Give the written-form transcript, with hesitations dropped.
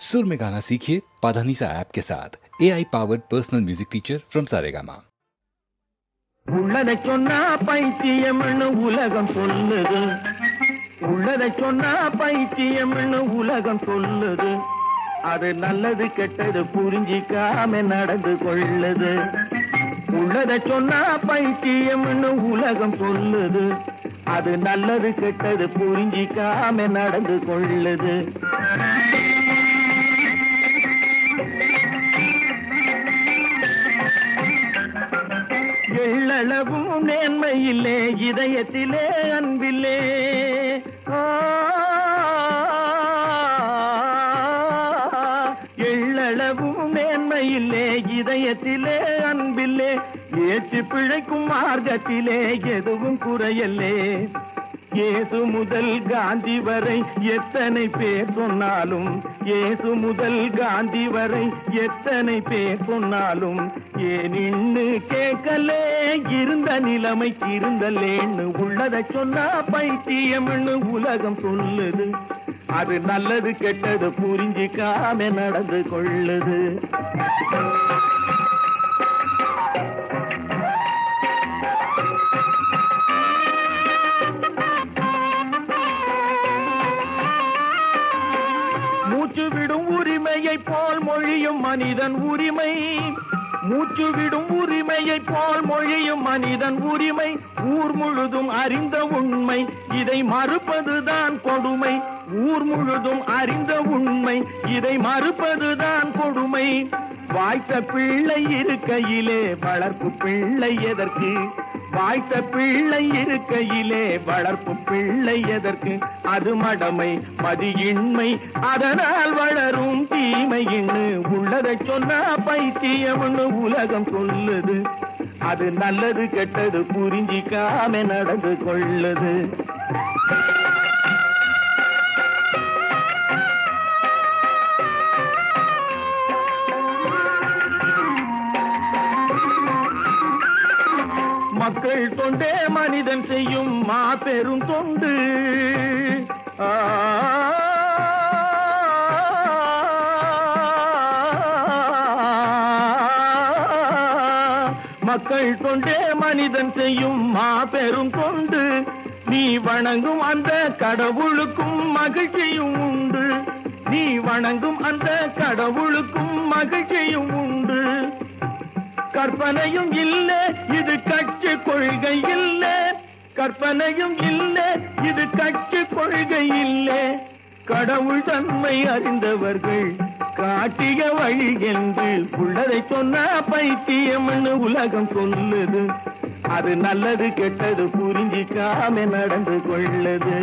सुर में गाना सीखिए पाधानीसा ऐप के साथ AI powered personal music teacher from Saregama. உள்ளதை சொன்னா பைத்தியம்னு உலகம் சொல்லுது. உள்ளதை சொன்னா பைத்தியம்னு உலகம் சொல்லுது. அது நல்லது கெட்டது புரிஞ்சிக்காம நடந்து கொள்ளுது. உள்ளதை சொன்னா பைத்தியம்னு உலகம் சொல்லுது. அது நல்லது கெட்டது புரிஞ்சிக்காம நடந்து கொள்ளுது. எள்ளளவும் நேர்மையில்லே இதயத்திலே அன்பில்லே. எள்ளளவும் நேர்மையில்லே இதயத்திலே அன்பில்லே. ஏற்று பிழைக்கும் மார்க்கத்திலே எதுவும் குறையல்லே. இயேசு முதல் காந்தி வரை எத்தனை பேர் சொன்னாலும், இயேசு முதல் காந்தி வரை எத்தனை பேர் சொன்னாலும், ஏன் இன்னு கேட்கலே இருந்த நிலைமைக்கு இருந்தல்லேன்னு உள்ளதை சொன்னா பைத்தியம்னு உலகம் சொல்லுது. அது நல்லது கெட்டது புரிஞ்சிக்காம நடந்து கொள்ளுது. மூச்சு விடும் உரிமையை போல் மொழியும் மனிதன் உரிமை. மூச்சு விடும் உரிமையை போல் மொழியும் மனிதன் உரிமை. ஊர் முழுதும் அறிந்த உண்மை, இதை மறுப்பதுதான் கொடுமை. ஊர் முழுதும் அறிந்த உண்மை, இதை மறுப்பதுதான் கொடுமை. வாய்த்த பிள்ளை இருக்கையிலே வளர்ப்பு பிள்ளை எதற்கு? வாய்த்த பிள்ளை இருக்கையிலே வளர்ப்பு பிள்ளை எதற்கு? அது மடமை மதியின்மை, அதனால் வளரும் தீமையின்னு உள்ளதை சொன்னா பைத்தியம்னு உலகம் சொல்லுது. அது நல்லது கெட்டது புரிஞ்சிக்காம நடந்து கொள்ளுது. மக்கள் தொண்டே மனிதன் செய்யும் மாபெரும் தொண்டு. மக்கள் தொண்டே மனிதன் செய்யும் மாபெரும் தொண்டு. நீ வணங்கும் அந்த கடவுளுக்கும் மகிழ்ச்சியும் உண்டு. நீ வணங்கும் அந்த கடவுளுக்கும் மகிழ்ச்சியும் உண்டு. கற்பனையும் இல்லை இது கட்சி கொள்கை இல்லை. கற்பனையும் இல்லை இது கட்சி கொள்கை இல்லை. கடவுள் தன்மை அறிந்தவர்கள் காட்டிய வழி என்று உள்ளதை சொன்னா பைத்தியம்னு உலகம் சொல்லுது. அது நல்லது கெட்டது புரிஞ்சிக்காம நடந்து கொள்ளுது.